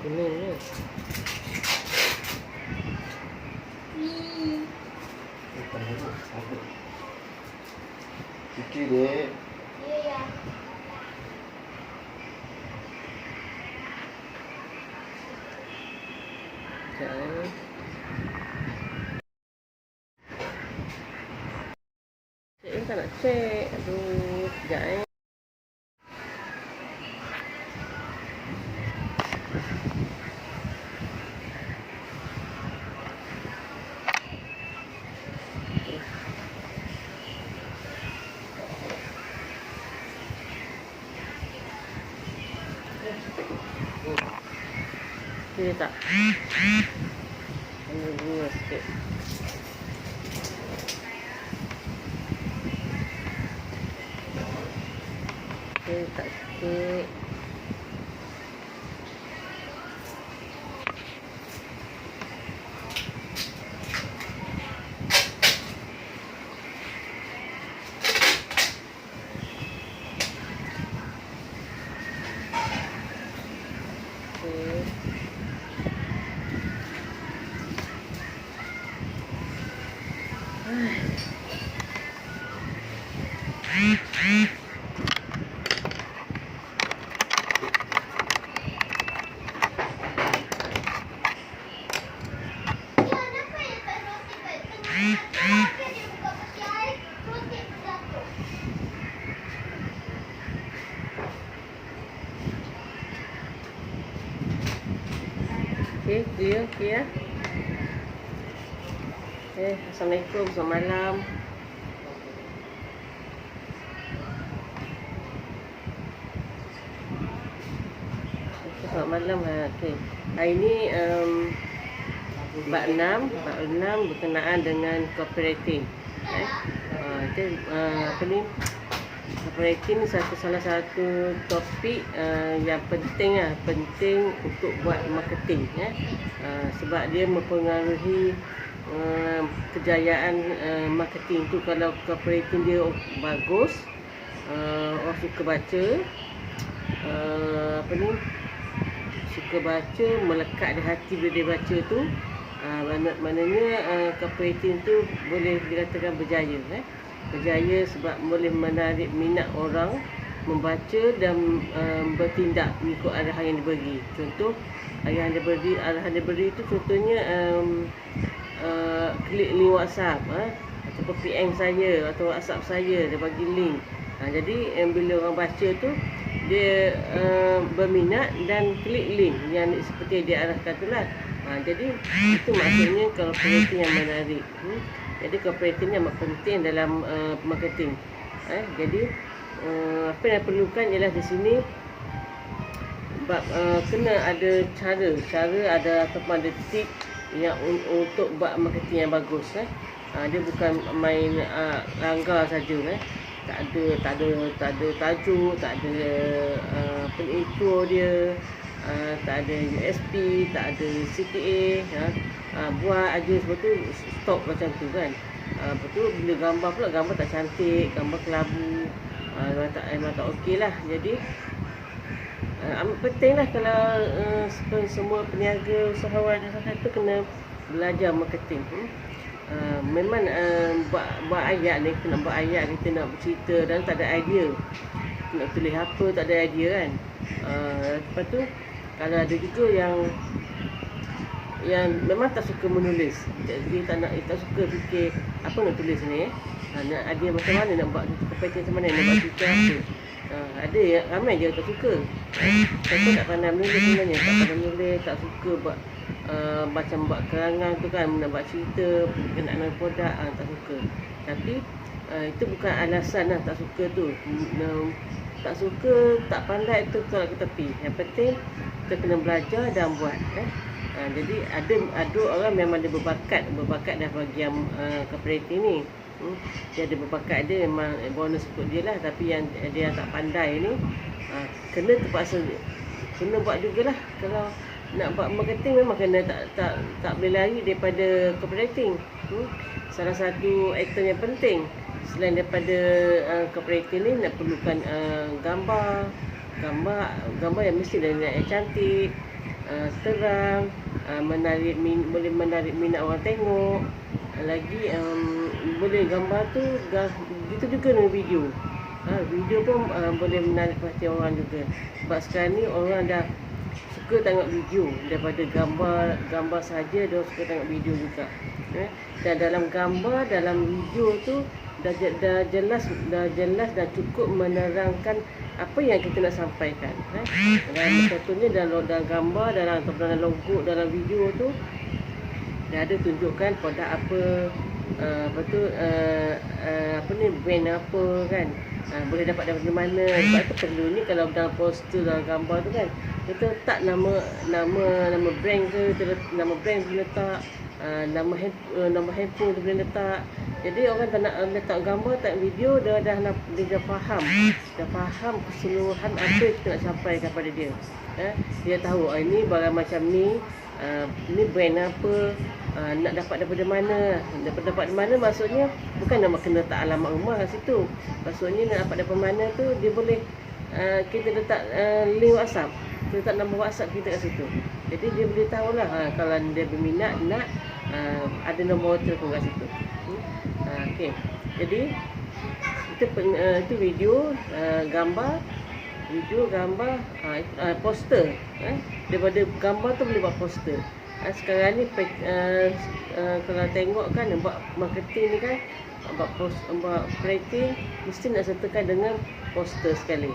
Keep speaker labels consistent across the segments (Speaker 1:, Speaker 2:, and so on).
Speaker 1: Kuning ni.
Speaker 2: Bukan dulu. Apa? Fikir dek.
Speaker 3: Ya.
Speaker 1: Sekejap. Cik tak nak cek. Aduh, sekejap. Dia tak. Ambil bunga sikit. Dia tak sikit. Okey, clear, clear. Assalamualaikum, selamat malam. Selamat malam. Okey. Hari ni bab 6 berkenaan dengan cooperating. Apa ni? Cooperating ni salah satu topik yang penting untuk buat marketing sebab dia mempengaruhi kejayaan marketing tu. Kalau cooperating dia bagus, orang suka baca, suka baca, melekat di hati bila dia baca tu, maknanya cooperating tu boleh dikatakan berjaya. Berjaya sebab boleh menarik minat orang membaca dan bertindak mengikut arahan yang diberi. Contoh arahan yang diberi itu contohnya klik link WhatsApp atau PM saya atau WhatsApp saya, dia bagi link. Jadi bila orang baca tu dia berminat dan klik link yang seperti dia arahkan tu lah. Jadi itu maksudnya cooperating yang menarik. Jadi cooperating ni amat penting dalam marketing. Jadi apa yang perlukan ialah di sini kena ada cara ada ataupun ada tip yang untuk buat marketing yang bagus. Dia bukan main langgar saja. Tak ada tajuk, tak ada intro dia, tak ada USP, tak ada CTA. Buat aja sebab tu stop macam tu kan. Betul bila gambar tak cantik, gambar kelabu, memang tak okey lah. Jadi amat penting lah kalau semua peniaga, usahawan tu kena belajar marketing. Memang buat ayat ni, kita nak buat ayat, kita nak bercerita dan tak ada idea, nak tulis apa tak ada idea kan. Lepas tu kalau ada juga yang memang tak suka menulis, dia tak suka fikir apa nak tulis ni, nak idea macam mana nak buat cooperating, macam mana nak buat cerita apa. Ada yang ramai je tak suka. Siapa tak pandai menulis sebenarnya, tak pandai menulis, tak suka buat macam buat kerangan tu kan, nak buat cerita berkenaan produk, tak suka. Tapi itu bukan alasan lah tak suka tu. Tak suka, tak pandai tu tolak ke tepi. Yang penting kita kena belajar dan buat. Jadi ada orang memang dia berbakat dah bahagian cooperating ni. Dia ada berbakat dia, memang bonus untuk dia lah. Tapi yang dia tak pandai ni kena terpaksa kena buat jugalah. Kalau nak buat marketing memang kena tak boleh lari daripada cooperating. Salah satu item yang penting selain daripada cooperating ni, nak perlukan gambar yang mesti yang cantik, terang, boleh menarik minat orang tengok. Lagi boleh gambar tu gitu juga dengan video. Video pun boleh menarik perhatian orang juga. Sebab sekarang ni orang dah suka tengok video daripada gambar saja, dia suka tengok video juga. Dan dalam gambar, dalam video tu dah jelas dan cukup menerangkan apa yang kita nak sampaikan. Dan contohnya dalam gambar, dalam logo, dalam video tu dah ada tunjukkan produk apa, brand apa kan. Boleh dapat daripada mana. Sebab tu perlu ni kalau dalam poster, dalam gambar tu kan, kita letak nama brand ke, nama brand boleh letak, nama handphone tu boleh letak. Jadi orang tak nak letak gambar, tak video, dia dah faham keseluruhan apa yang kita nak sampaikan kepada dia. Dia tahu ini barang macam ni, ni brand apa, nak dapat daripada mana. Maksudnya bukan nak kena letak alamat rumah kat situ. Maksudnya nak dapat daripada mana tu, dia boleh kita letak link WhatsApp, kita letak nombor WhatsApp kita kat situ. Jadi dia boleh tahulah kalau dia berminat nak ada nombor telefon kat situ. Okey. Jadi itu video, gambar, poster. Daripada gambar tu boleh buat poster. Sekarang ni kalau tengok kan, buat marketing ni kan, buat operating mesti nak sertakan dengan poster sekali.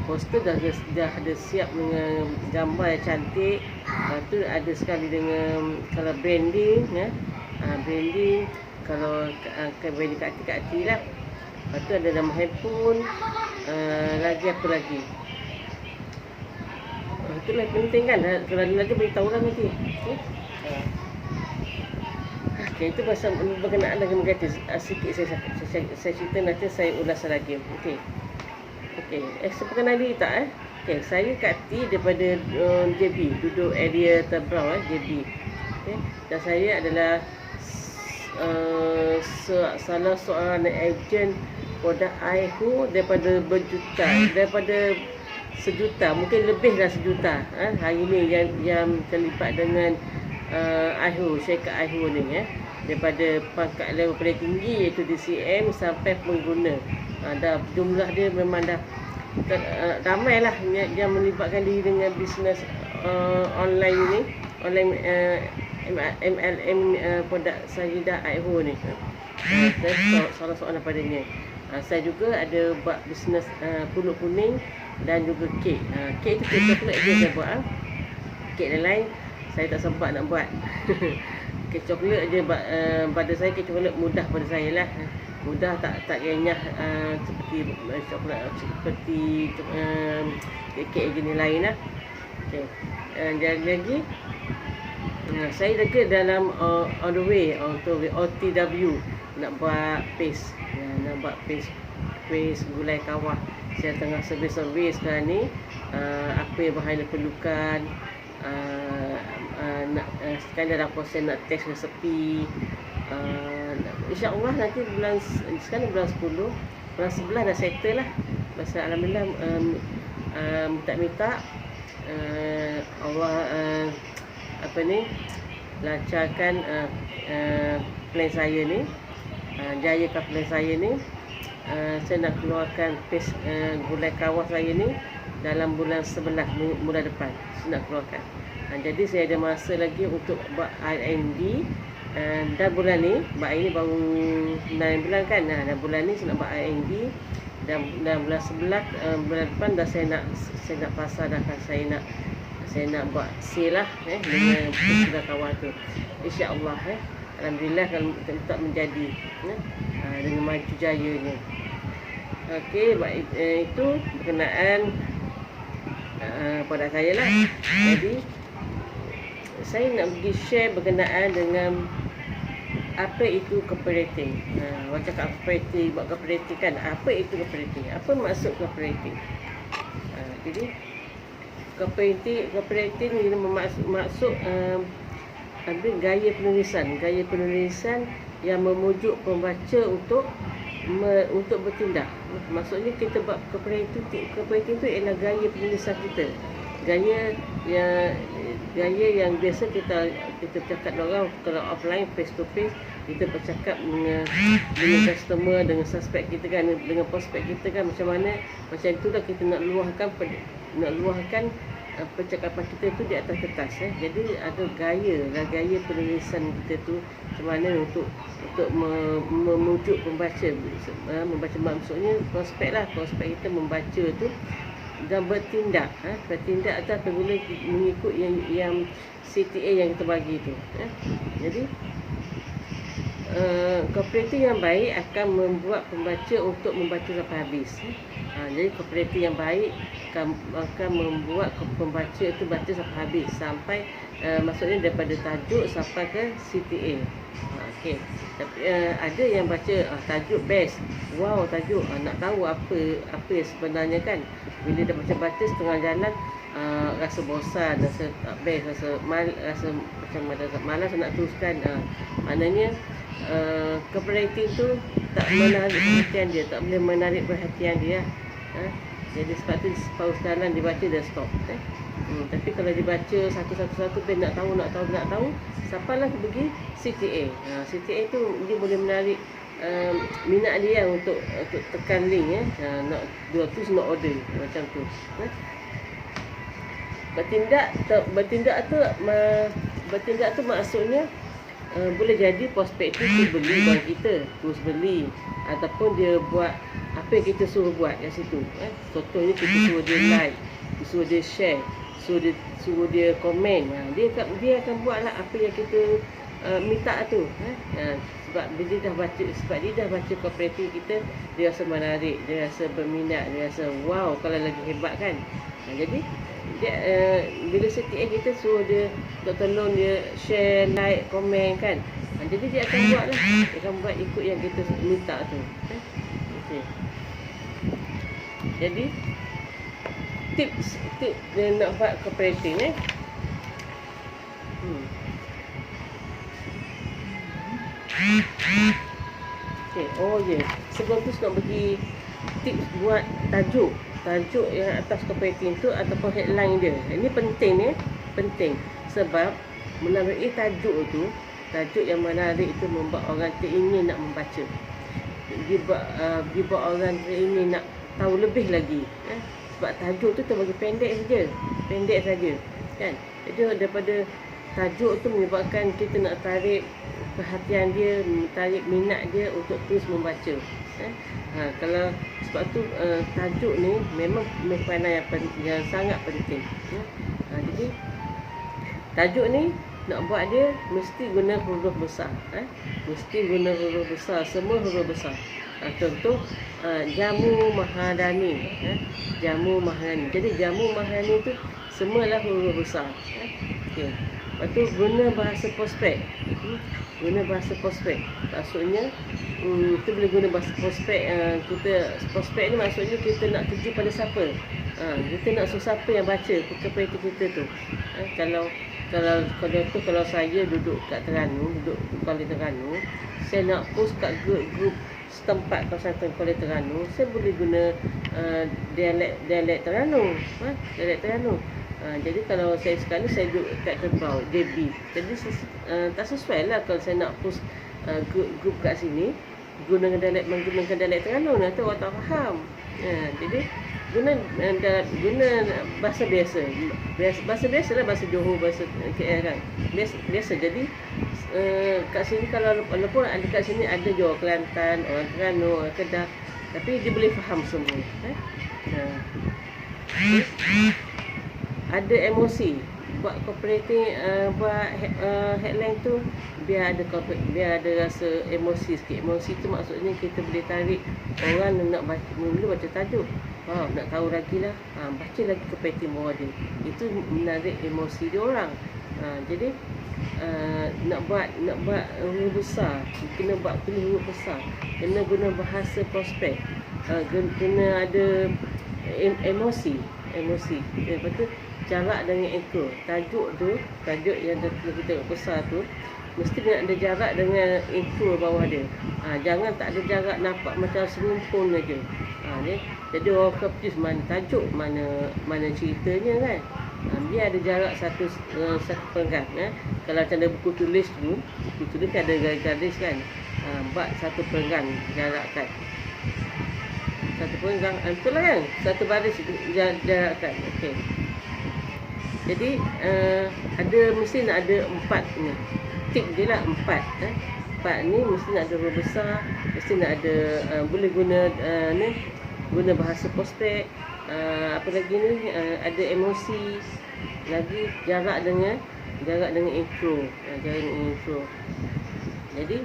Speaker 1: Poster dah ada siap dengan gambar yang cantik. Lepas tu ada sekali dengan kalau branding, branding kalau branding kat hati lah. Lepas tu ada nama handphone, lagi apa lagi. Itulah penting kan, kalau ada lagi beritahu lah nanti. Okey, itu pasal berkenaan dengan gratis. Sikit saya cerita, nanti saya ulas lagi. Okey. Saya perkenali tak Okey, saya Kati daripada JB, duduk area Tebrau JB. Okey, dan saya adalah salah seorang ejen produk iHo daripada daripada sejuta, mungkin lebih dah sejuta hari ni yang terlibat dengan iHo, syarikat iHo ni daripada pangkat level paling tinggi iaitu DCM sampai pengguna. Dah jumlah dia memang dah ramai lah yang melibatkan diri dengan bisnes online ni, online MLM produk Sajidah iHo ni. Saya salah seorang daripadanya. Saya juga ada buat bisnes pulut kuning dan juga kek. Kek tu kek coklat je saya buat. Kek lain saya tak sempat nak buat. Kek coklat je pada saya, kek coklat mudah pada saya lah. Mudah, tak renyah seperti coklat, seperti kek jenis lain lah. Okay. Jadi lagi saya juga dalam on the way untuk OTW nak buat paste, paste gulai kawah. Saya tengah servis sekarang ni. Apa yang bahaya perlukan, sekarang dalam proses nak test resepi. InsyaAllah nanti sekarang bulan 10, bulan 11 dah settle lah. Masa alhamdulillah minta Allah lancarkan plan saya ni, jayakan plan saya ni. Saya nak keluarkan paste gulai kawah saya ni dalam bulan 11 bulan depan saya nak keluarkan. Jadi saya ada masa lagi untuk buat R&D. Dan bulan ni, ini baru 9 bulan kan. Dan bulan ni saya nak buat R&D. Dan bulan 11 bulan depan dah saya nak pasar dah kan. Saya nak buat sale lah dengan gulai kawah tu. InsyaAllah alhamdulillah kalau tetap menjadi dengan maju jayanya. Okey, itu berkenaan pada saya lah. Jadi saya nak pergi share berkenaan dengan apa itu cooperating. Orang cakap cooperating, buat cooperating kan. Apa itu cooperating? Apa maksud cooperating? Jadi cooperating ini maksud gaya penulisan yang memujuk pembaca untuk bertindak. Maksudnya kita buat cooperating tu ialah gaya penulisan kita. Gaya gaya yang biasa kita cakap dengan orang. Kalau offline face to face, kita bercakap dengan customer, dengan suspek kita kan, dengan prospek kita kan, macam mana, macam itulah kita nak luahkan percakapan kita tu di atas kertas. Jadi ada gaya penulisan kita tu macam mana untuk memujuk pembaca, maksudnya prospek kita membaca tu dan bertindak atau apabila mengikut yang CTA yang kita bagi tu. Jadi copywriting yang baik akan membuat pembaca untuk membaca sampai habis. Jadi copywriting yang baik akan membuat pembaca itu baca sampai habis, sampai maksudnya daripada tajuk sampai ke CTA. Okey. Tapi ada yang baca tajuk best. Wow, tajuk nak tahu apa yang sebenarnya kan. Bila dah baca setengah jalan, rasa bosan, rasa tak best, rasa macam malas nak teruskan. Maknanya copywriting tu tak menarik perhatian dia, tak boleh menarik perhatian dia. Jadi sebab tu paus jalan dibaca dah stop. Tapi kalau dibaca satu-satu nak tahu, sampailah pergi CTA. CTA tu dia boleh menarik minat dia untuk tekan link nak nak order macam tu. Bertindak tu maksudnya boleh jadi prospek tu beli barang kita, terus beli, ataupun dia buat apa yang kita suruh buat kat situ. Contohnya kita suruh dia like, suruh dia share, suruh dia komen. Dia akan buatlah apa yang kita minta tu. Sebab dia dah baca copywriting kita, dia rasa menarik, dia rasa berminat, dia rasa wow, kalau lagi hebat kan. Jadi dia bila CTA kita suruh dia tolong dia share, like, komen kan. Jadi dia akan buatlah, dia akan buat ikut yang kita minta tu. Okay. Jadi tips dia nak buat copywriting Okay. Sebelum tu nak bagi tips buat tajuk yang atas copywriting tu ataupun headline dia. Ini penting sebab melalui tajuk yang menarik itu membuat orang teringin nak membaca. Dia buat orang teringin nak tahu lebih lagi. Sebab tajuk tu terbagi pendek saja kan. Jadi daripada tajuk tu menyebabkan kita nak tarik perhatian dia, tarik minat dia untuk terus membaca. Kalau sebab tu tajuk ni memang makanan yang sangat penting. Jadi tajuk ni nak buat dia mesti guna huruf besar. Semua huruf besar. Contoh jamu Mahadani. Jadi jamu Mahadani tu semualah huruf besar. Okey. Lepas tu guna bahasa prospek. Maksudnya kita boleh guna bahasa prospek. Prospek ni maksudnya kita nak tuju pada siapa. Kita nak suruh siapa yang baca copywriting kita tu. Kalau saya duduk kat Kuala Terengganu, saya nak post kat grup setempat kawasan Kuala Terengganu, saya boleh guna dialek Terengganu. Jadi kalau saya sekarang saya duduk kat Terbau, JB. Jadi tak sesuai lah kalau saya nak post grup kat sini menggunakan dialek Terengganu, nanti orang tak faham. Jadi guna bahasa biasa. Bahasa biasalah, bahasa Johor, bahasa KL kan. Biasa. Jadi kat sini kalau walaupun ada kat sini ada je orang Kelantan, orang Terengganu, orang Kedah, tapi dia boleh faham semua. Ada emosi. Buat copywriting, buat headline tu biar ada rasa emosi sikit. Emosi tu maksudnya kita boleh tarik orang nak baca tajuk. Nak tahu lagi lah, baca lagi copywriting bawah dia. Itu menarik emosi dia orang. Jadi nak buat huruf besar, kena buat pilih huruf besar, kena guna bahasa prospek, kena ada emosi. Lepas tu jarak dengan anchor. Tajuk yang kita besar tu mesti nak ada jarak dengan anchor bawah dia. Jangan tak ada jarak, nampak macam serumpun aja. Jadi orang confuse mana tajuk, mana ceritanya kan. dia ada jarak satu penggang. Kalau macam ada buku tulis tu, buku tulis kan ada garis kan. Bak satu penggang jarakkan. Satu penggang, betul lah kan? Satu baris jarakkan. Okey. Jadi ada mesti nak ada 4 ni. Tik je lah 4. 4 ni mesti nak ada huruf besar, mesti nak ada boleh guna ni, guna bahasa prospek, apa lagi ni, ada emosi, lagi jarak dengan intro, jarak dengan intro. Jadi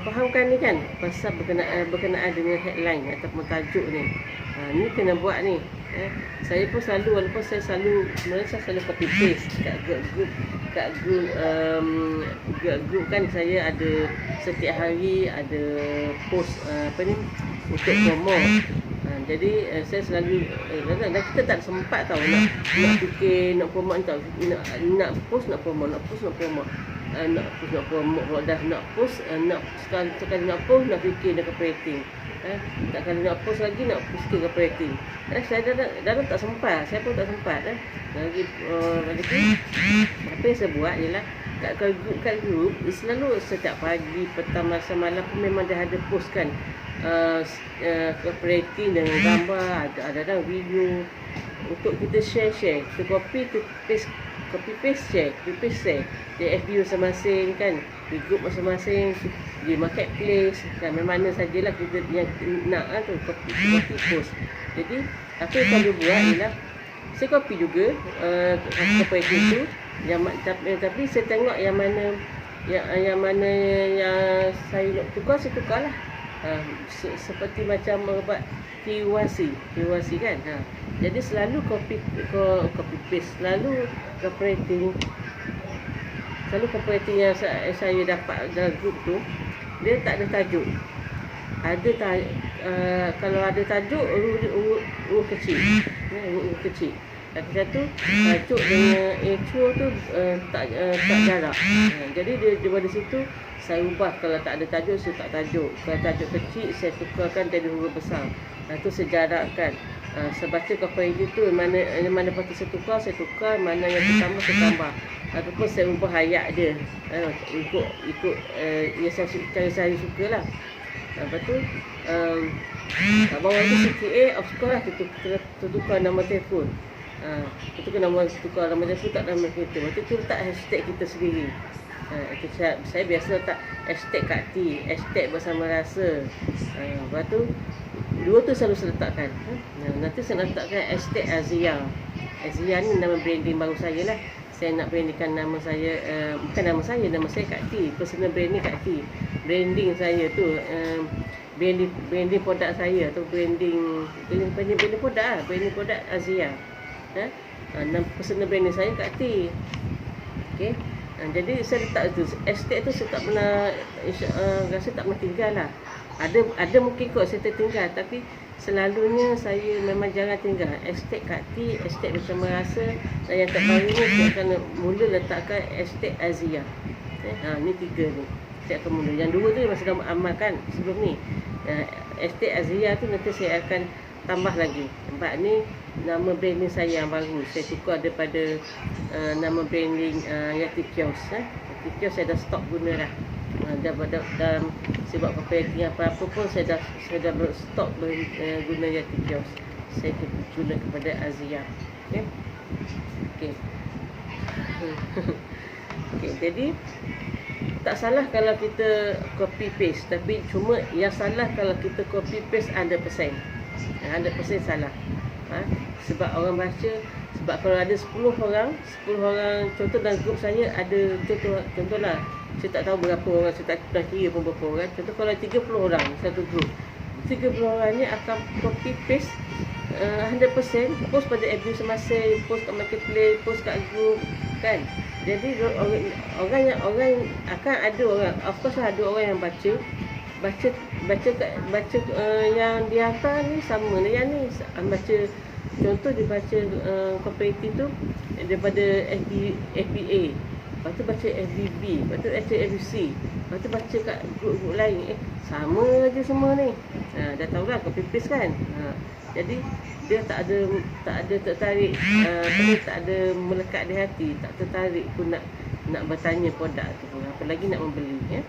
Speaker 1: fahamkan ni kan pasal berkenaan dengan headline ataupun tajuk ni. Ni kena buat ni. Saya pun selalu, walaupun saya selalu copy paste kat group kan, saya ada setiap hari ada post apa ni untuk promo. Jadi saya selalu dan kita tak sempat tau nak fikir nak promote tau, nak post nak promote, nak sekali nak post nak fikir nak rating. Tak kali nak post lagi nak fikir ke rating. Saya dah tak sempat, saya pun tak sempat lagi apa yang saya buat ialah kat grup selalu setiap pagi, petang, masa malam pun memang dah ada post kan, rating dengan gambar, ada video untuk kita share. Kita copy paste share di FB masing-masing kan, di grup masing-masing, di marketplace kan, mana sajalah kita yang nak tu copy post. Jadi apa yang saya buat ialah saya copy juga apa itu tapi saya tengok yang mana yang saya nak tukar, saya tukarlah. Seperti macam buat KYC kan. Jadi selalu copy paste, selalu cooperating yang saya dapat dalam grup tu, dia tak ada tajuk. Kalau ada tajuk urut kecil. Tapi satu tajuk dengan intro tu tak jarak. Jadi daripada situ saya ubah. Kalau tak ada tajuk, saya tak tajuk. Kalau tajuk kecil, saya tukarkan jadi huruf besar. Itu sejarakkan. Saya baca cooperating tu mana patut saya tukar, mana yang saya tambah. Ataupun saya ubah ayat dia ikut yang saya suka lah. Lepas tu kat bawah tu CTA, of course lah kita tukar nama telefon. Tukar nama telefon, tak nama kita. Lepas tu letak hashtag kita sendiri. Saya biasa letak hashtag Kak T, hashtag bersama rasa. Lepas tu dua tu selalu saya letakkan. Nanti saya letakkan hashtag Azia. Azia ni nama branding baru saya lah. Saya nak brandingkan nama saya, bukan nama saya Kak T. Personal branding Kak T. Branding saya tu branding produk saya atau branding produk lah, branding produk Azia. Personal branding saya Kak T. Okey. Jadi saya letak tu, hashtag tu saya tak pernah rasa tak pernah tinggal lah. Ada mungkin kot saya tertinggal, tapi selalunya saya memang jarang tinggal. Hashtag Kak T, hashtag bersama rasa, dan yang terbaru ni saya akan mula letakkan hashtag Azia. Ni 3 ni saya akan mula. Yang 2 tu memang sudah amalkan sebelum ni. Hashtag Azia tu nanti saya akan tambah lagi. Sebab ni nama branding saya yang baru. Saya tukar daripada nama branding Yati Kios. Yati Kios saya dah stop guna dah. Dalam sebab copywriting apa-apa pun saya dah stop guna Yati Kios. Saya guna kepada Azia. Okey. Jadi tak salah kalau kita copy paste, tapi cuma yang salah kalau kita copy paste 100%. 100% salah. Sebab orang baca, sebab kalau ada 10 orang, contoh dalam grup saya ada contohlah, saya tak tahu berapa orang, saya tak pernah kira pun berapa orang. Contoh kalau 30 orang satu grup, 30 orang ni akan copy paste 100%, post pada FB semasa, post kat marketplace, post kat grup kan. Jadi orang akan ada orang, of course ada orang yang baca yang dihantar ni sama dengan yang ni. Baca contoh dia baca cooperative tu daripada FBA, lepas tu baca FBB, lepas tu baca FBC, lepas tu baca kat grup lain, sama je semua ni. Dah tahu lah copy paste kan. Jadi dia tak ada tertarik, tak ada melekat di hati, tak tertarik pun nak bertanya produk tu pun, apalagi nak membeli ya.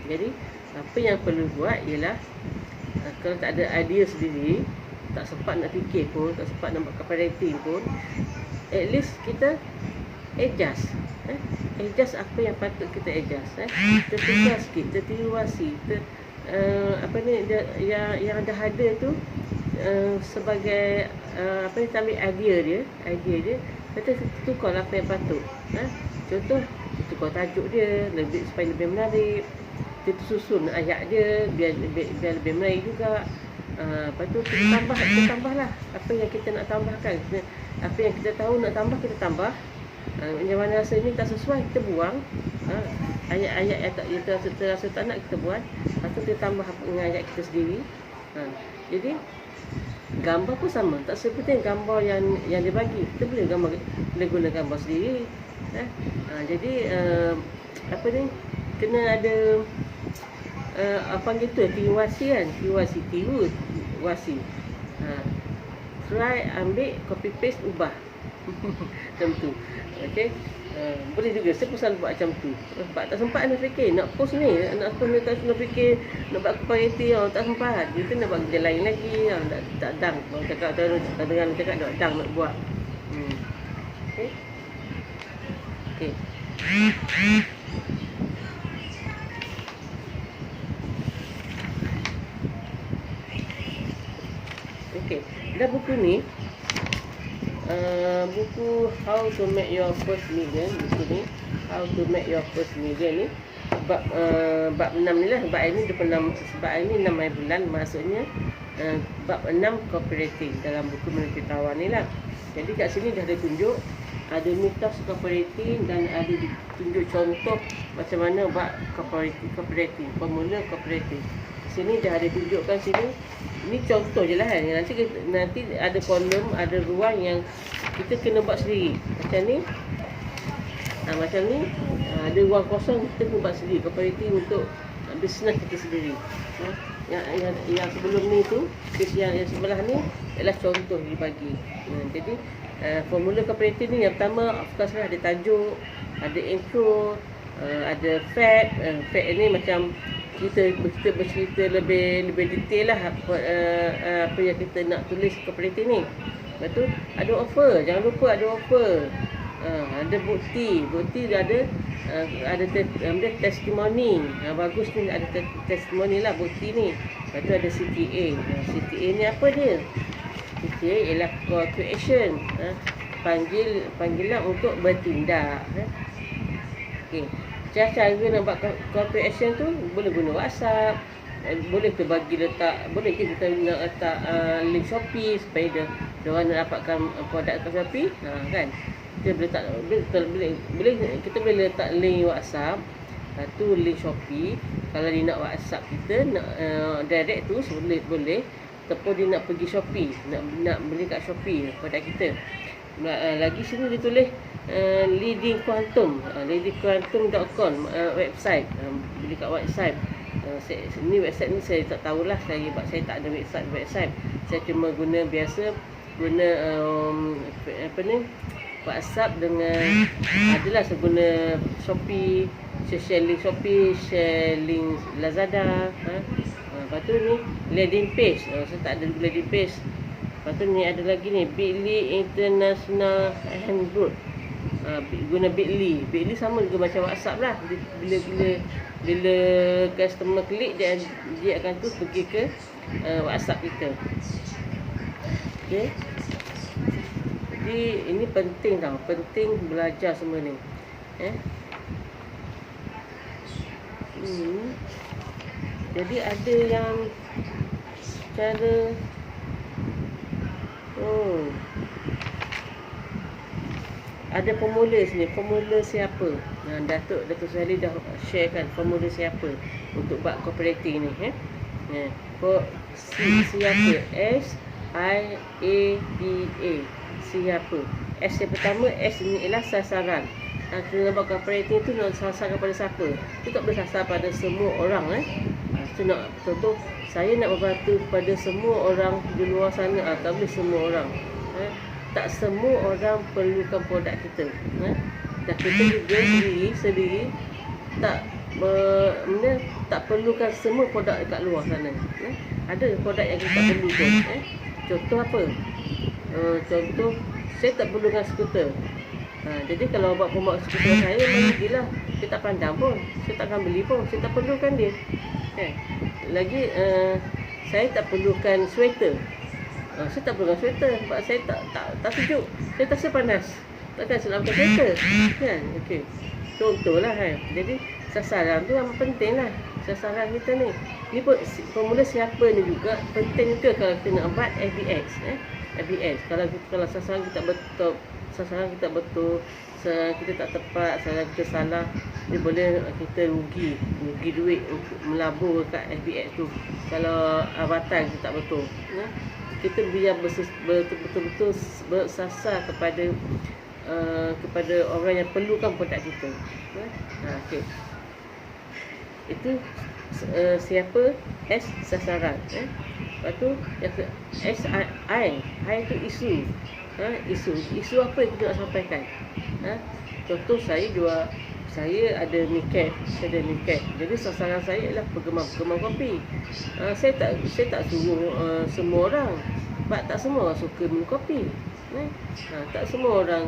Speaker 1: Jadi apa yang perlu buat ialah kalau tak ada idea sendiri, tak sempat nak fikir pun, tak sempat nak buat copywriting pun, at least kita adjust adjust apa yang patut kita adjust kita tukar sikit, kita tiruasi, kita yang dah ada tu sebagai kita ambil idea dia kita tukar apa yang patut. Contoh, kita tukar tajuk dia supaya lebih menarik, kita susun ayat dia biar lebih menarik juga. Lepas tu kita tambahlah apa yang kita nak tambahkan. Apa yang kita tahu nak tambah, kita tambah. Yang mana rasa ni tak sesuai, kita buang. Ayat-ayat yang kita rasa tak nak, kita buat. Lepas tu kita tambah dengan ayat kita sendiri. Jadi gambar pun sama, tak seperti gambar yang dia bagi. Kita boleh guna gambar sendiri. Jadi kena ada panggil tu tiruasi kan, tiruasi. Try ambil, copy paste, ubah. Macam tu. Okey. Boleh juga, saya pun selalu buat macam tu. Sebab tak sempat nak fikir, nak post ni, nak fikir, nak buat copywriting, tak sempat. Kita nak buat kerja lain lagi, tak dang. Orang cakap, kadang-kadang cakap tak dang nak buat. Okey. Okey, dah buku ni, buku How to Make Your First Million, buku ni How to Make Your First Million ni bab 6 ni lah. Bab ini 6 bulan, maksudnya bab 6 copywriting dalam buku Menepi Tawar ni lah. Jadi kat sini dah ada tunjuk, ada mitos copywriting dan ada tunjuk contoh macam mana buat copywriting, formula copywriting. Sini dah ada tunjukkan sini. Ini contoh je lah kan. Nanti ada kolom, ada ruang yang kita kena buat sendiri. Macam ni, ada ruang kosong, kita kena buat sendiri copywriting untuk bisnes kita sendiri. Yang sebelum ni tu, yang sebelah ni adalah contoh dibagi. Jadi formula copywriting ni yang pertama, of course lah, ada tajuk, ada intro, ada fact. Fact ni macam kita bercerita lebih detail lah apa yang kita nak tulis copywriting ni. Lepas tu ada offer, jangan lupa ada offer. Ada bukti dia ada testimoni. Bagus ni, ada testimoni lah, bukti ni. Lepas tu ada CTA. CTA ni apa dia? CTA ialah call to action, panggilan untuk bertindak. Okey. Cara nak buat call to action tu, boleh guna WhatsApp, boleh kita boleh kita nak letak link Shopee supaya dia orang nak dapatkan produk kat Shopee, kan. Kita boleh letak link WhatsApp, tu link Shopee. Kalau dia nak WhatsApp kita, nak direct tu boleh. Ataupun dia nak pergi Shopee, nak beli kat Shopee produk kita. Lagi sini dia tulis Leading Quantum, leadingquantum.com, website. Beli kat website. Ni website ni saya tak tahulah, sebab saya tak ada website. Saya cuma guna WhatsApp dengan adalah saya guna Shopee, share link Shopee, share link Lazada. Lepas tu ni landing page, saya tak ada landing page. Lepas tu ni ada lagi ni, Bitly International Handbook. Guna Bitly sama juga macam WhatsApp lah. Bila customer klik, dia akan tu pergi ke WhatsApp kita. Okay. Jadi ini penting tau, penting belajar semua ni. Jadi ada yang cara ada formula sini, formula siapa. Datuk Sali dah share kan formula siapa untuk buat copywriting ni. Siapa, SIAPA, siapa. S yang pertama, S ni ialah sasaran. Kita nak buat copywriting tu nak sasar kepada siapa? Kita tak boleh sasar pada semua orang. contoh saya nak membantu kepada semua orang di luar sana, tak boleh semua orang. Tak semua orang perlukan produk kita. Dan kita juga sendiri tak tak perlukan semua produk dekat luar sana. Ada produk yang kita tak perlu tu. Contoh apa? Contoh saya tak perlukan skuter. Jadi kalau abang bawa skuter saya, pergilah. Saya tak pandang pun, saya tak akan beli pun, saya tak perlukan dia. Lagi saya tak perlukan sweater. Saya tak perlukan sweater sebab saya tak sejuk. Saya tak rasa panas. Takkan saya nak pakai sweater. Kan? Okey. Contohlah Jadi sasaran tu yang penting lah. Sasaran kita ni. Ni pun formula siapa ni juga penting juga kalau kita nak buat FBX. FBX. Kalau sasaran kita betul, kita tak tepat, sasaran kita salah, dia boleh kita rugi duit untuk melabur kat FBX tu. Kalau avatar kita tak betul. Kita biar betul-betul bersasar kepada orang yang perlukan produk kita. Okey. Itu siapa? S sasaran. Lepas tu S I itu isu. Isu apa yang kita nak sampaikan? Contoh saya ada niket. Jadi sasaran saya ialah penggemar kopi. Saya tak suruh semua orang. Sebab tak semua orang suka minum kopi. Tak semua orang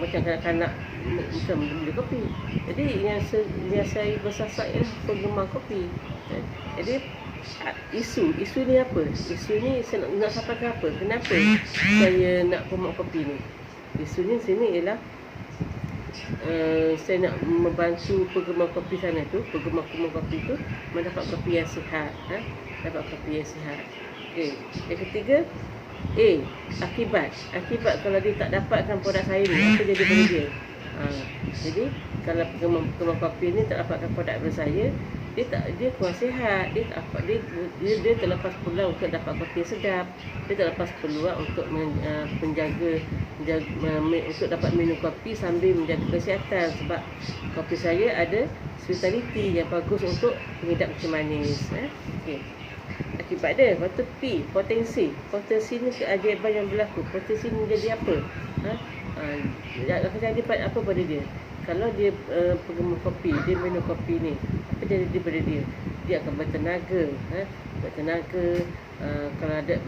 Speaker 1: macam kanak-kanak macam beli kopi. Jadi yang saya bersasar ialah penggemar kopi. Jadi isu ni apa? Isu ni saya nak sampaikan apa? Kenapa saya nak promote kopi ni? Isu ni sini ialah saya nak membantu penggemar kopi sana tu, penggemar kopi tu mendapat kopi yang sihat. Dapat kopi yang sihat. Okey. Yang ketiga, akibat kalau dia tak dapatkan produk saya ni, apa jadi pada dia? Jadi kalau penggemar kopi ni tak dapatkan produk dari saya, dia kurang sihat, dia terlepas peluang untuk dapat kopi yang sedap, dia terlepas peluang untuk menjaga untuk dapat minum kopi sambil menjaga kesihatan, sebab kopi saya ada speciality yang bagus untuk pengedap kecil manis. Okey. Akibat dia. Lepas tu P, potensi ni keajaiban yang berlaku. Potensi ni jadi apa? Akan jadi apa pada dia? Kalau dia penggemar kopi, dia minum kopi ni, apa jadi pada dia? Dia akan bertenaga. Kalau ada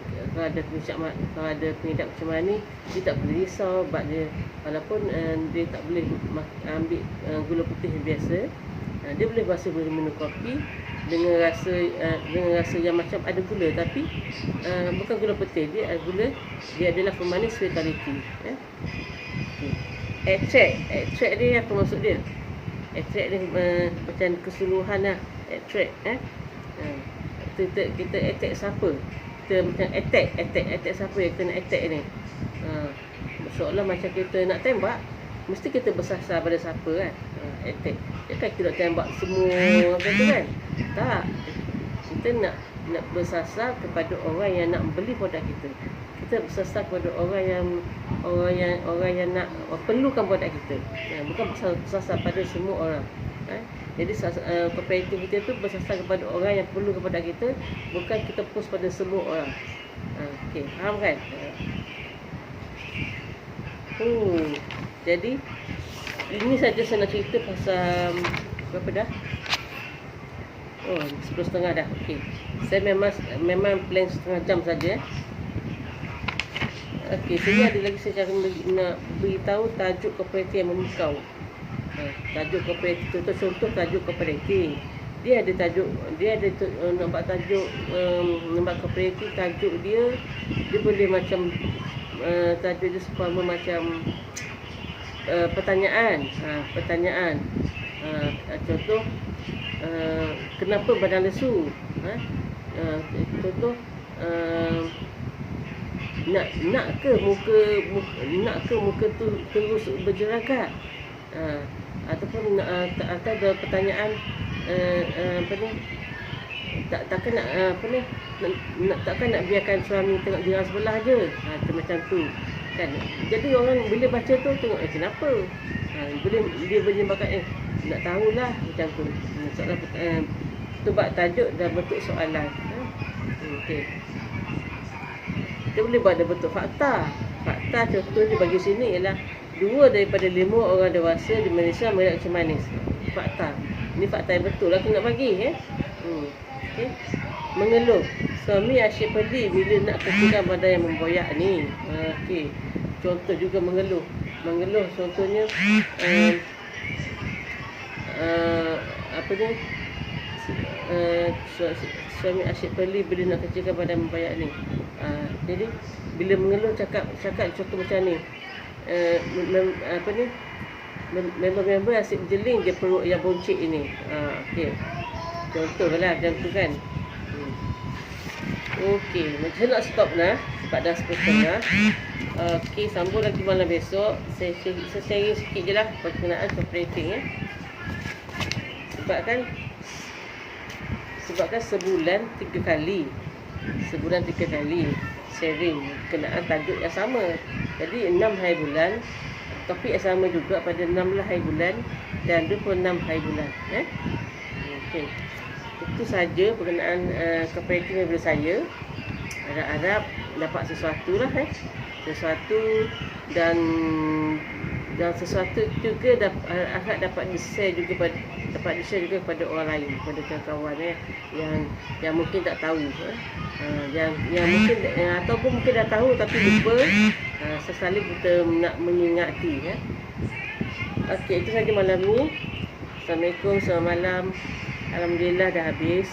Speaker 1: pengedap kecil manis, dia tak boleh risau sebab dia, walaupun dia tak boleh ambil gula putih yang biasa, dia boleh minum kopi dengan rasa yang macam ada gula, tapi bukan gula putih, dia adalah pemanis speciality. Extract dia apa maksud dia? Extract ni macam keseluruhan lah. Extract kita attack siapa? Kita macam attack siapa yang kita nak attack ni? Seolah macam kita nak tembak, mesti kita bersasar pada siapa kan? Attack. Dia kan kita nak tembak semua macam tu kan? Tak. Kita nak bersasar kepada orang yang nak beli produk kita. Kita bersasar kepada orang yang nak perlukan produk kita. Bukan bersasar pada semua orang. Jadi kooperatif kita tu bersasar kepada orang yang perlu kepada kita, bukan kita post pada semua orang. Okey, faham kan? Jadi ini saja saya nak cerita pasal berapa dah? 10.30 dah. Okey. Saya memang plan setengah jam saja. Okey, sini ada lagi saya nak beritahu tajuk kooperatif yang memukau. Tajuk kooperatif tu contoh tajuk kooperatif. Dia ada nampak tajuk nampak kooperatif, tajuk dia boleh macam tajuk dia seumpama macam pertanyaan. Contoh kenapa badan lesu? Contoh nak ke muka tu terus berjeragat? Ataupun atau ada pertanyaan takkan nak biarkan suami tengok jiran sebelah je, macam tu kan. Jadi orang bila baca tu tengok kenapa Dia menyebabkan nak tahulah macam tu. Soalan tebak tajuk dan bentuk soalan. Okey. Kita boleh buat dalam bentuk fakta. Fakta contohnya bagi sini ialah 2 daripada 5 orang dewasa di Malaysia melihat kencing manis. Fakta. Ini fakta yang betul lah aku nak bagi. Okay. Mengeluh. Suami asyik pedih bila nak kencingkan badan yang memboyak ni. Okey. Contoh juga mengeluh. Mengeluh contohnya apa ni? Suami asyik pedih bila nak kencingkan badan memboyak ni. Jadi bila mengeluh cakap contoh macam ni. Apa ni? Member-member asyik berjeling je perut yang boncik ini. Okey. Contohlah macam tu kan. Okey, macam nak stop lah sebab dah 10.30. Okey, sambung lagi malam besok. Saya sharing sikit je lah berkenaan copywriting Sebabkan sebulan 3 kali sharing berkenaan tajuk yang sama. Jadi 6 hari bulan, topik yang sama juga pada 16 hari bulan dan 26 hari bulan. Okey. Itu saja berkenaan copywriting daripada saya. Harap-harap dapat sesuatu lah sesuatu dan sesuatu juga harap dapat di-share juga kepada orang lain, kepada kawan-kawan yang mungkin tak tahu, yang mungkin ataupun mungkin dah tahu tapi lupa. Sesekali kita nak mengingati. Okey, itu saja malam ni. Assalamualaikum, selamat malam. Alhamdulillah dah habis.